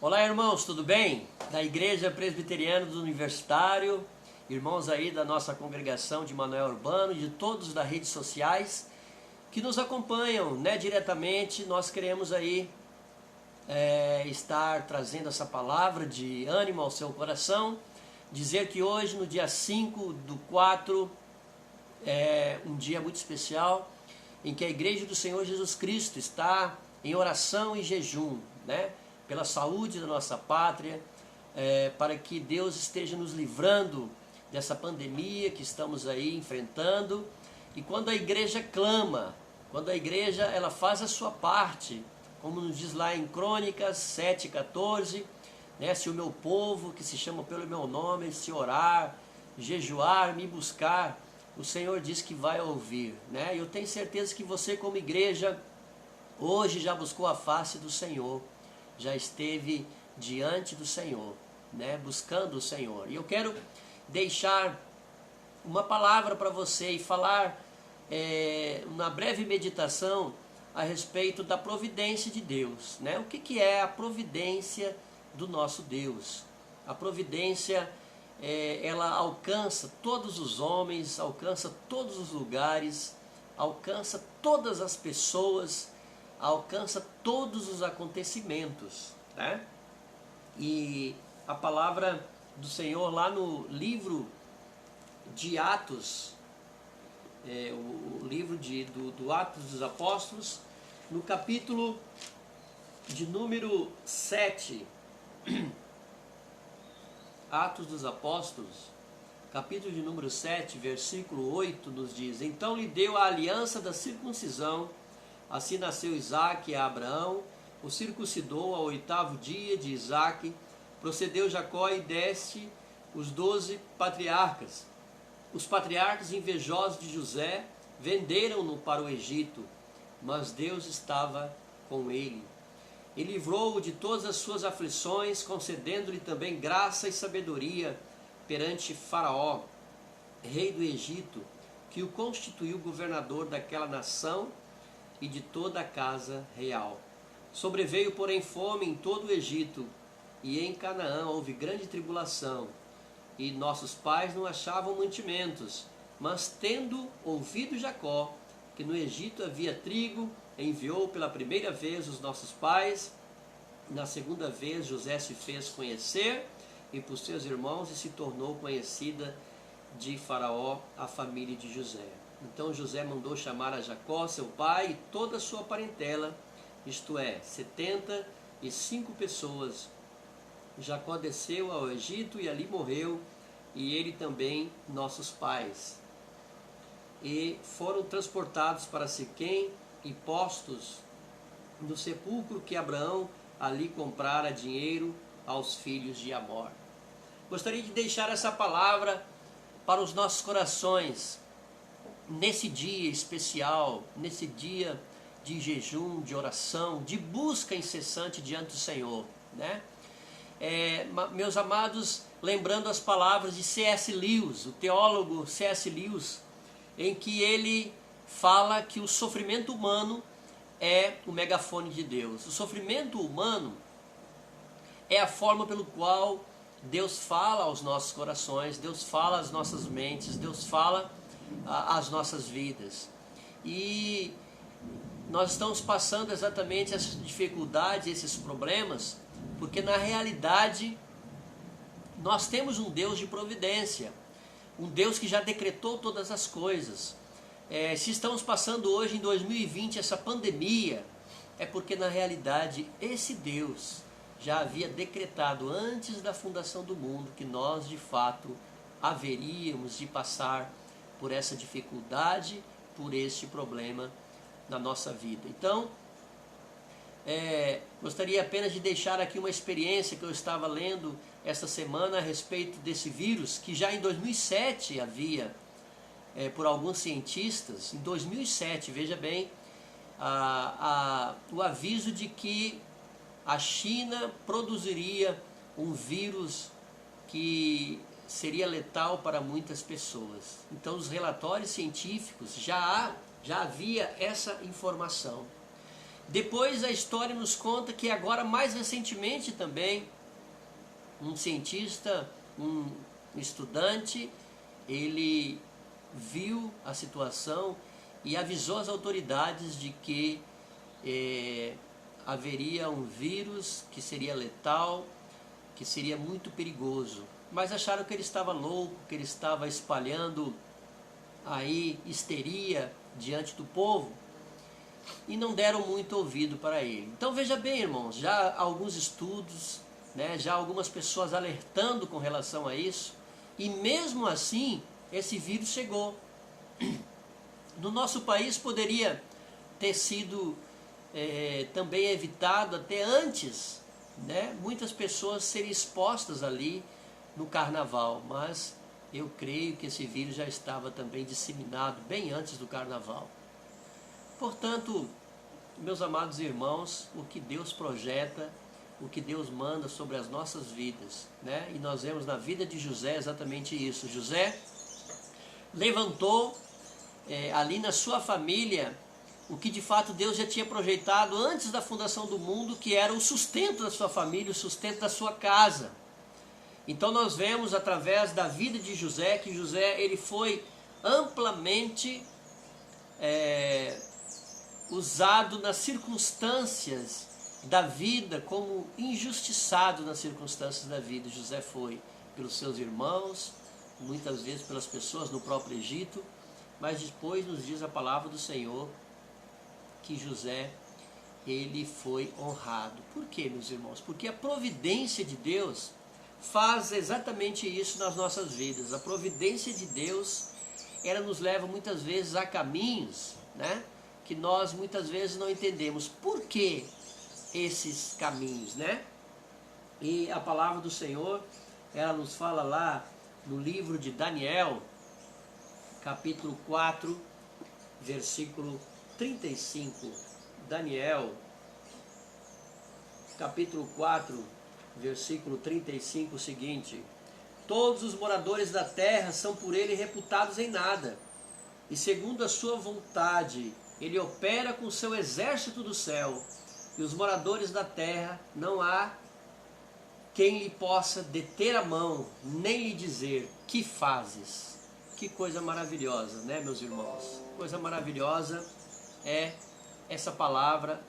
Olá, irmãos, tudo bem? Da Igreja Presbiteriana do Universitário, irmãos aí da nossa congregação de Manoel Urbano, de todos das redes sociais que nos acompanham, diretamente. Nós queremos aí estar trazendo essa palavra de ânimo ao seu coração, dizer que hoje, no dia 5/4, é um dia muito especial, em que a Igreja do Senhor Jesus Cristo está em oração e jejum, pela saúde da nossa pátria, para que Deus esteja nos livrando dessa pandemia que estamos aí enfrentando. E quando a igreja clama, quando a igreja ela faz a sua parte, como nos diz lá em Crônicas 7:14, se o meu povo, que se chama pelo meu nome, se orar, jejuar, me buscar, o Senhor diz que vai ouvir. Eu tenho certeza que você, como igreja, hoje já buscou a face do Senhor, já esteve diante do Senhor, buscando o Senhor. E eu quero deixar uma palavra para você e falar uma breve meditação a respeito da providência de Deus. O que é a providência do nosso Deus? A providência, ela alcança todos os homens, alcança todos os lugares, alcança todas as pessoas, alcança todos os acontecimentos. E a palavra do Senhor lá no livro de Atos, o livro do Atos dos Apóstolos, no capítulo de número 7, Atos dos Apóstolos, capítulo de número 7, versículo 8, nos diz: Então lhe deu a aliança da circuncisão, assim nasceu Isaque a Abraão, o circuncidou ao 8º dia de Isaque, procedeu Jacó e deste os 12 patriarcas. Os patriarcas invejosos de José venderam-no para o Egito, mas Deus estava com ele. E livrou-o de todas as suas aflições, concedendo-lhe também graça e sabedoria perante Faraó, rei do Egito, que o constituiu governador daquela nação e de toda a casa real. Sobreveio, porém, fome em todo o Egito, e em Canaã houve grande tribulação, e nossos pais não achavam mantimentos. Mas tendo ouvido Jacó que no Egito havia trigo, enviou pela primeira vez os nossos pais. Na segunda vez José se fez conhecer e por seus irmãos, e se tornou conhecida de Faraó a família de José. Então José mandou chamar a Jacó, seu pai, e toda a sua parentela, isto é, 75 pessoas. Jacó desceu ao Egito e ali morreu, e ele também, nossos pais. E foram transportados para Siquém e postos no sepulcro que Abraão ali comprara a dinheiro aos filhos de Amor. Gostaria de deixar essa palavra para os nossos corações, nesse dia especial, nesse dia de jejum, de oração, de busca incessante diante do Senhor. Meus amados, lembrando as palavras de C.S. Lewis, o teólogo C.S. Lewis, em que ele fala que o sofrimento humano é o megafone de Deus. O sofrimento humano é a forma pelo qual Deus fala aos nossos corações, Deus fala às nossas mentes, Deus fala às nossas vidas. E nós estamos passando exatamente essas dificuldades, esses problemas, porque na realidade nós temos um Deus de providência, um Deus que já decretou todas as coisas. Se estamos passando hoje em 2020 essa pandemia, é porque na realidade esse Deus já havia decretado antes da fundação do mundo que nós de fato haveríamos de passar por essa dificuldade, por este problema na nossa vida. Então, gostaria apenas de deixar aqui uma experiência que eu estava lendo esta semana a respeito desse vírus, que já em 2007 havia, por alguns cientistas, em 2007, veja bem, o aviso de que a China produziria um vírus que seria letal para muitas pessoas. Então, os relatórios científicos já havia essa informação. Depois a história nos conta que agora, mais recentemente também, um cientista, um estudante, ele viu a situação e avisou as autoridades de que haveria um vírus que seria letal, que seria muito perigoso. Mas acharam que ele estava louco, que ele estava espalhando aí histeria diante do povo e não deram muito ouvido para ele. Então veja bem, irmãos, já há alguns estudos, né, já algumas pessoas alertando com relação a isso, e mesmo assim esse vírus chegou. No nosso país poderia ter sido também evitado até antes, né, muitas pessoas serem expostas ali no carnaval, mas eu creio que esse vírus já estava também disseminado bem antes do carnaval. Portanto, meus amados irmãos, o que Deus projeta, o que Deus manda sobre as nossas vidas, né? E nós vemos na vida de José exatamente isso. José levantou ali na sua família o que de fato Deus já tinha projetado antes da fundação do mundo, que era o sustento da sua família, o sustento da sua casa. Então nós vemos através da vida de José, que José ele foi amplamente usado nas circunstâncias da vida, como injustiçado nas circunstâncias da vida. José foi pelos seus irmãos, muitas vezes pelas pessoas no próprio Egito, mas depois nos diz a palavra do Senhor que José ele foi honrado. Por quê, meus irmãos? Porque a providência de Deus faz exatamente isso nas nossas vidas. A providência de Deus, ela nos leva muitas vezes a caminhos, né, que nós muitas vezes não entendemos. Por que esses caminhos, né? E a palavra do Senhor, ela nos fala lá no livro de Daniel, capítulo 4, versículo 35. Daniel, capítulo 4, versículo 35, o seguinte: todos os moradores da terra são por ele reputados em nada, e segundo a sua vontade, ele opera com seu exército do céu, e os moradores da terra não há quem lhe possa deter a mão, nem lhe dizer: que fazes? Que coisa maravilhosa, né, meus irmãos? Coisa maravilhosa é essa palavra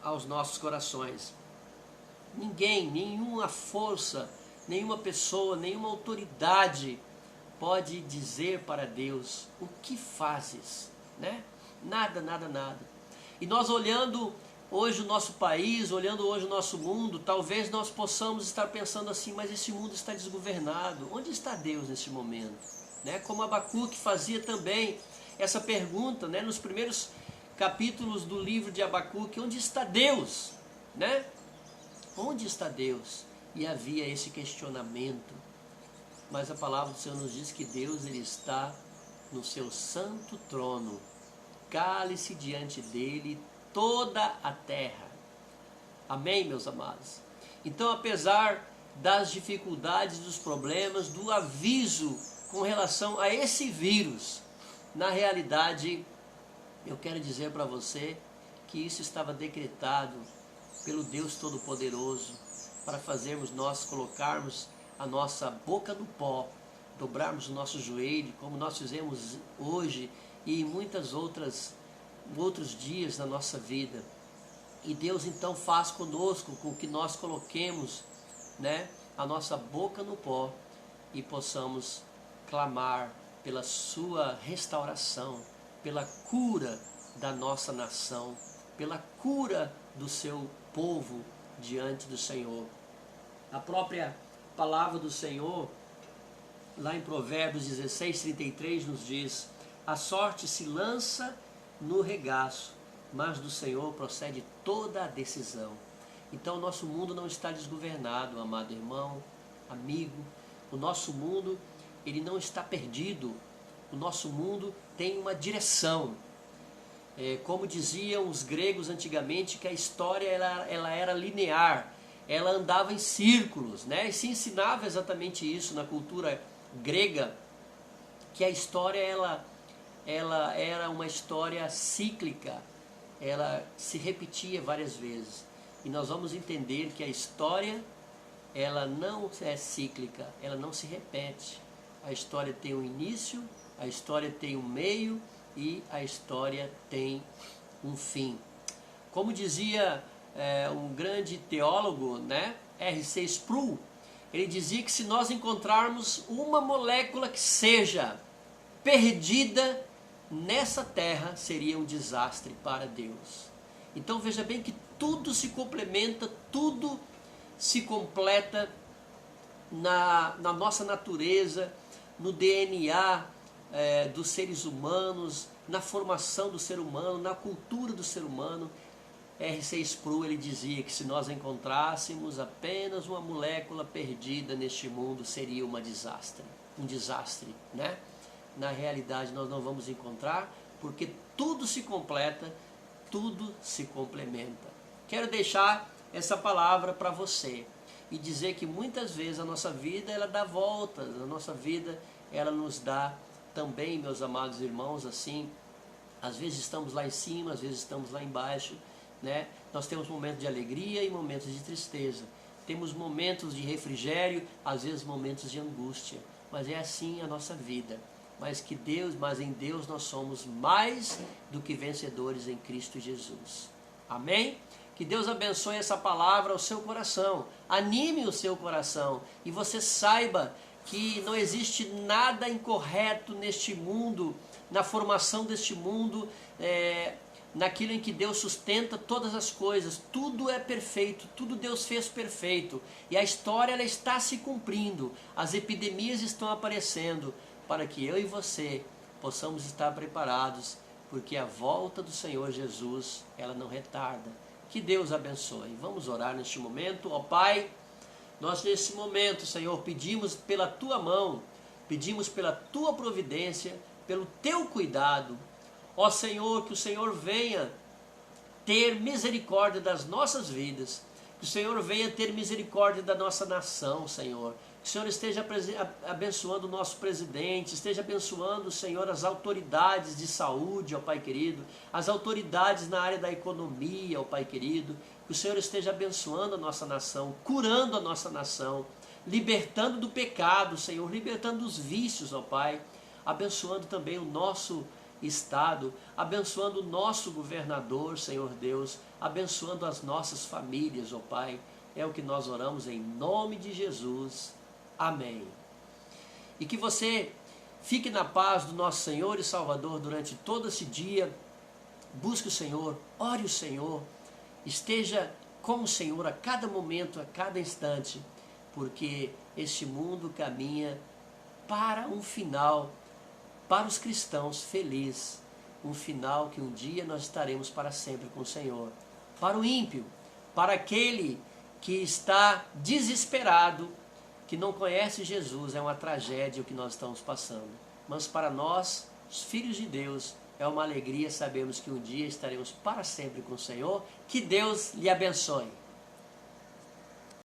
aos nossos corações. Ninguém, nenhuma força, nenhuma pessoa, nenhuma autoridade pode dizer para Deus: o que fazes, né? Nada, nada, nada. E nós olhando hoje o nosso país, olhando hoje o nosso mundo, talvez nós possamos estar pensando assim: mas esse mundo está desgovernado, onde está Deus neste momento? Né? Como Abacuque fazia também essa pergunta, né? Nos primeiros capítulos do livro de Abacuque: onde está Deus? Né? Onde está Deus? E havia esse questionamento. Mas a palavra do Senhor nos diz que Deus ele está no seu santo trono. Cale-se diante dele toda a terra. Amém, meus amados? Então, apesar das dificuldades, dos problemas, do aviso com relação a esse vírus, na realidade, eu quero dizer para você que isso estava decretado pelo Deus Todo-Poderoso, para fazermos nós colocarmos a nossa boca no pó, dobrarmos o nosso joelho, como nós fizemos hoje e em muitos outros dias da nossa vida. E Deus então faz conosco com que nós coloquemos, né, a nossa boca no pó e possamos clamar pela sua restauração, pela cura da nossa nação, pela cura do seu povo diante do Senhor. A própria palavra do Senhor, lá em Provérbios 16, 33, nos diz: a sorte se lança no regaço, mas do Senhor procede toda a decisão. Então o nosso mundo não está desgovernado, amado irmão, amigo. O nosso mundo, ele não está perdido. O nosso mundo tem uma direção. Como diziam os gregos antigamente, que a história ela era linear, ela andava em círculos, né? E se ensinava exatamente isso na cultura grega, que a história ela era uma história cíclica, ela se repetia várias vezes. E nós vamos entender que a história, ela não é cíclica, ela não se repete. A história tem um início, a história tem um meio e a história tem um fim. Como dizia um grande teólogo, né, R.C. Sproul, ele dizia que se nós encontrarmos uma molécula que seja perdida nessa terra, seria um desastre para Deus. Então veja bem que tudo se complementa, tudo se completa na nossa natureza, no DNA dos seres humanos, na formação do ser humano, na cultura do ser humano. R.C. Sproul, ele dizia que se nós encontrássemos apenas uma molécula perdida neste mundo, seria um desastre, né? Na realidade nós não vamos encontrar, porque tudo se completa, tudo se complementa. Quero deixar essa palavra para você e dizer que muitas vezes a nossa vida, ela dá voltas, a nossa vida, ela nos dá também, meus amados irmãos, assim, às vezes estamos lá em cima, às vezes estamos lá embaixo, né? Nós temos momentos de alegria e momentos de tristeza, temos momentos de refrigério, às vezes momentos de angústia, mas é assim a nossa vida. Mas em Deus nós somos mais do que vencedores em Cristo Jesus. Amém? Que Deus abençoe essa palavra ao seu coração, anime o seu coração e você saiba que não existe nada incorreto neste mundo, na formação deste mundo, naquilo em que Deus sustenta todas as coisas. Tudo é perfeito, tudo Deus fez perfeito e a história, ela está se cumprindo, as epidemias estão aparecendo, para que eu e você possamos estar preparados, porque a volta do Senhor Jesus, ela não retarda. Que Deus abençoe. Vamos orar neste momento. Ó Pai, nós nesse momento, Senhor, pedimos pela Tua mão, pedimos pela Tua providência, pelo Teu cuidado. Ó Senhor, que o Senhor venha ter misericórdia das nossas vidas, que o Senhor venha ter misericórdia da nossa nação, Senhor. Que o Senhor esteja abençoando o nosso presidente, esteja abençoando, Senhor, as autoridades de saúde, ó Pai querido, as autoridades na área da economia, ó Pai querido. Que o Senhor esteja abençoando a nossa nação, curando a nossa nação, libertando do pecado, Senhor, libertando dos vícios, ó Pai, abençoando também o nosso Estado, abençoando o nosso governador, Senhor Deus, abençoando as nossas famílias, ó Pai. É o que nós oramos em nome de Jesus. Amém. E que você fique na paz do nosso Senhor e Salvador durante todo esse dia. Busque o Senhor, ore o Senhor, esteja com o Senhor a cada momento, a cada instante, porque este mundo caminha para um final, para os cristãos feliz, um final que um dia nós estaremos para sempre com o Senhor. Para o ímpio, para aquele que está desesperado, que não conhece Jesus, é uma tragédia o que nós estamos passando. Mas para nós, os filhos de Deus, é uma alegria sabermos que um dia estaremos para sempre com o Senhor. Que Deus lhe abençoe.